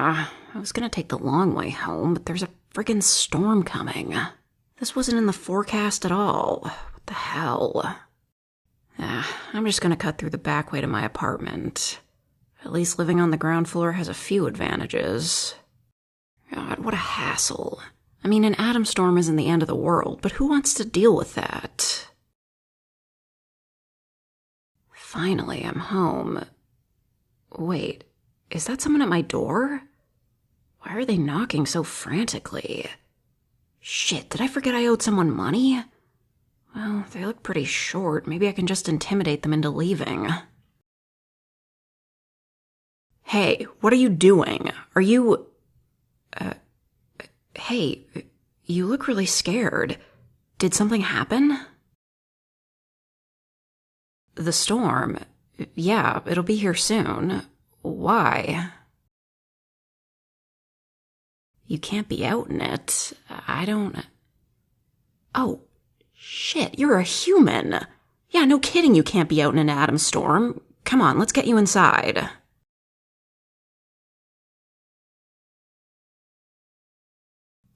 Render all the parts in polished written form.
I was gonna take the long way home, but there's a friggin' storm coming. This wasn't in the forecast at all. What the hell? I'm just gonna cut through the back way to my apartment. At least living on the ground floor has a few advantages. God, what a hassle. I mean, an atom storm isn't the end of the world, but who wants to deal with that? Finally, I'm home. Wait, is that someone at my door? Why are they knocking so frantically? Shit, did I forget I owed someone money? Well, they look pretty short. Maybe I can just intimidate them into leaving. Hey, what are you doing? Are you... Hey, you look really scared. Did something happen? The storm? Yeah, it'll be here soon. Why? You can't be out in it. I don't... Oh, shit, you're a human. Yeah, no kidding you can't be out in an atom storm. Come on, let's get you inside.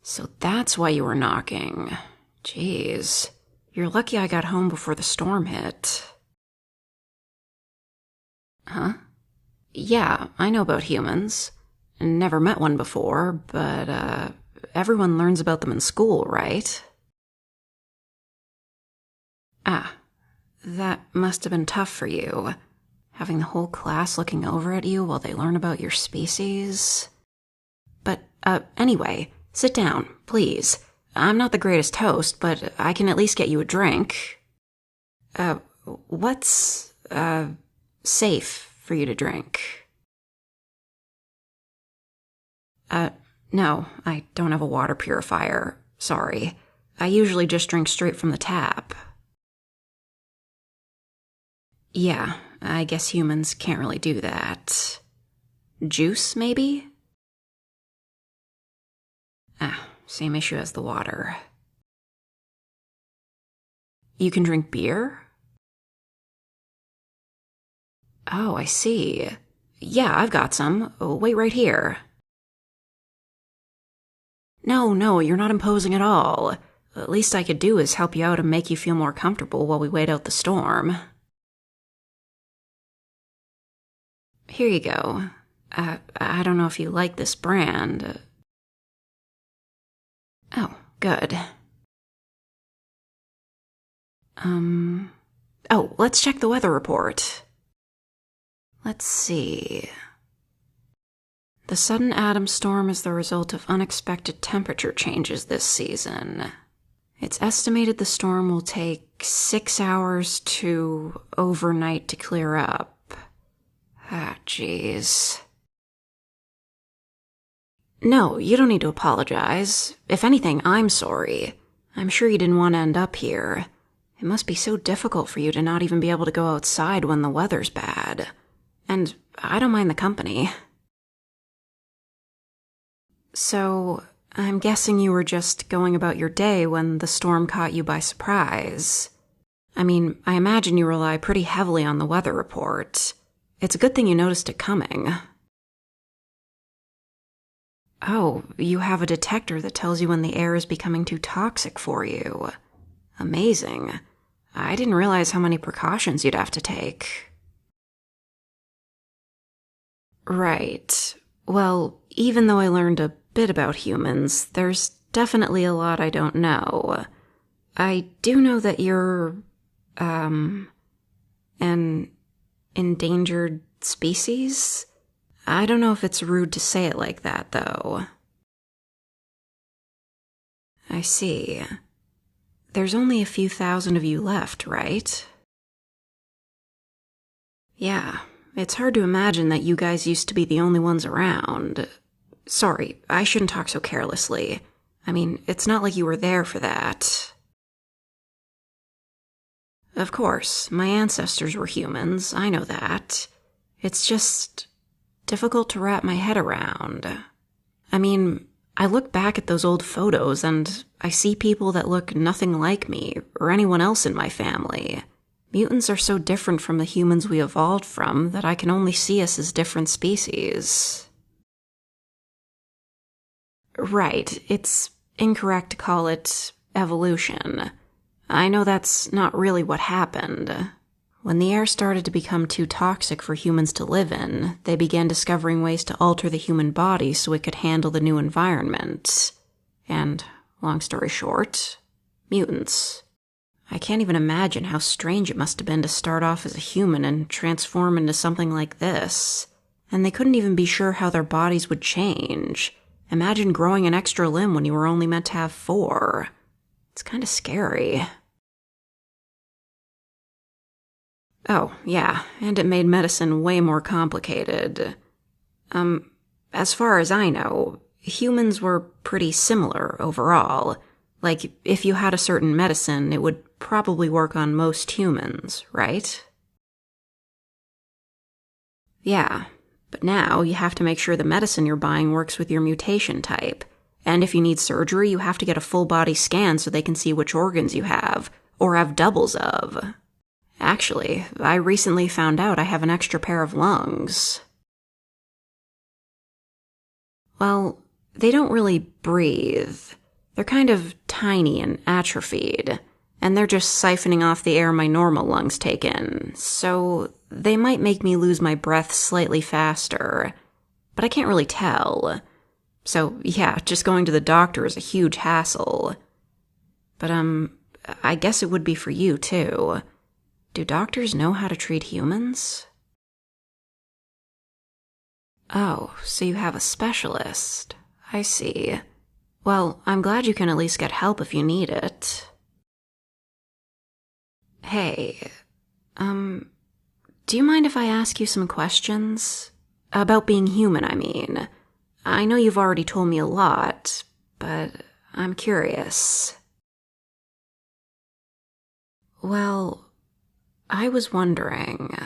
So that's why you were knocking. Jeez. You're lucky I got home before the storm hit. Huh? Yeah, I know about humans. Never met one before, but, everyone learns about them in school, right? Ah, that must have been tough for you. Having the whole class looking over at you while they learn about your species. But, anyway, sit down, please. I'm not the greatest host, but I can at least get you a drink. What's, safe for you to drink? No, I don't have a water purifier. Sorry. I usually just drink straight from the tap. Yeah, I guess humans can't really do that. Juice, maybe? Same issue as the water. You can drink beer? Oh, I see. Yeah, I've got some. Wait right here. No, you're not imposing at all. The least I could do is help you out and make you feel more comfortable while we wait out the storm. Here you go. I don't know if you like this brand. Oh, good. Oh, let's check the weather report. Let's see. The sudden atom storm is the result of unexpected temperature changes this season. It's estimated the storm will take 6 hours to overnight to clear up. Ah, jeez. No, you don't need to apologize. If anything, I'm sorry. I'm sure you didn't want to end up here. It must be so difficult for you to not even be able to go outside when the weather's bad. And I don't mind the company. So, I'm guessing you were just going about your day when the storm caught you by surprise. I mean, I imagine you rely pretty heavily on the weather report. It's a good thing you noticed it coming. Oh, you have a detector that tells you when the air is becoming too toxic for you. Amazing. I didn't realize how many precautions you'd have to take. Right. Well, even though I learned a bit about humans, there's definitely a lot I don't know. I do know that you're, an endangered species? I don't know if it's rude to say it like that, though. I see. There's only a few thousand of you left, right? Yeah, it's hard to imagine that you guys used to be the only ones around. Sorry, I shouldn't talk so carelessly. I mean, it's not like you were there for that. Of course, my ancestors were humans, I know that. It's just difficult to wrap my head around. I mean, I look back at those old photos and I see people that look nothing like me or anyone else in my family. Mutants are so different from the humans we evolved from that I can only see us as different species. Right, it's incorrect to call it evolution. I know that's not really what happened. When the air started to become too toxic for humans to live in, they began discovering ways to alter the human body so it could handle the new environment. And, long story short, mutants. I can't even imagine how strange it must have been to start off as a human and transform into something like this. And they couldn't even be sure how their bodies would change. Imagine growing an extra limb when you were only meant to have 4. It's kind of scary. Oh, yeah, and it made medicine way more complicated. As far as I know, humans were pretty similar overall. Like, if you had a certain medicine, it would probably work on most humans, right? Yeah, but now you have to make sure the medicine you're buying works with your mutation type. And if you need surgery, you have to get a full body scan so they can see which organs you have, or have doubles of. Actually, I recently found out I have an extra pair of lungs. Well, they don't really breathe. They're kind of tiny and atrophied, and they're just siphoning off the air my normal lungs take in, so they might make me lose my breath slightly faster, but I can't really tell. So yeah, just going to the doctor is a huge hassle. But I guess it would be for you too. Do doctors know how to treat humans? Oh, so you have a specialist. I see. Well, I'm glad you can at least get help if you need it. Hey, do you mind if I ask you some questions? About being human, I mean. I know you've already told me a lot, but I'm curious. Well, I was wondering.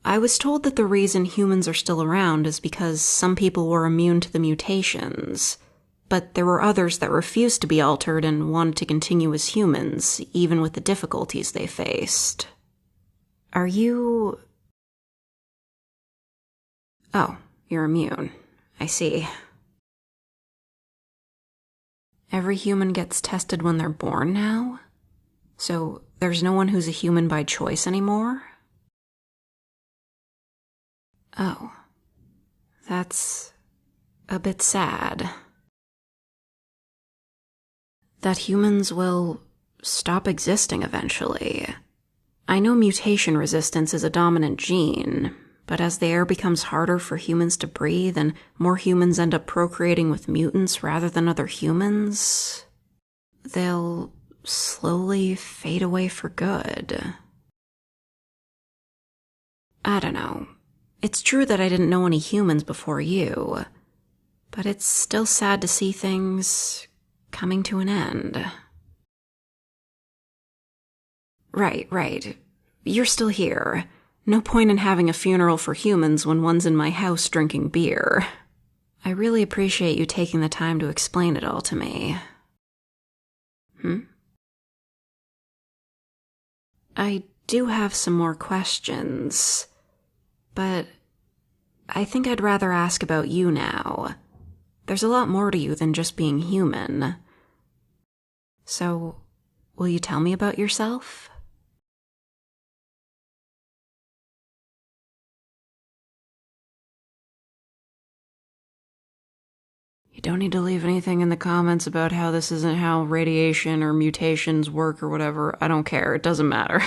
I was told that the reason humans are still around is because some people were immune to the mutations, but there were others that refused to be altered and wanted to continue as humans, even with the difficulties they faced. Are you... Oh, you're immune. I see. Every human gets tested when they're born now? So there's no one who's a human by choice anymore? Oh, that's a bit sad. That humans will stop existing eventually. I know mutation resistance is a dominant gene, but as the air becomes harder for humans to breathe and more humans end up procreating with mutants rather than other humans, they'll slowly fade away for good. I don't know. It's true that I didn't know any humans before you, but it's still sad to see things coming to an end. Right. You're still here. No point in having a funeral for humans when one's in my house drinking beer. I really appreciate you taking the time to explain it all to me. I do have some more questions, but I think I'd rather ask about you now. There's a lot more to you than just being human. So, will you tell me about yourself? You don't need to leave anything in the comments about how this isn't how radiation or mutations work or whatever. I don't care. It doesn't matter.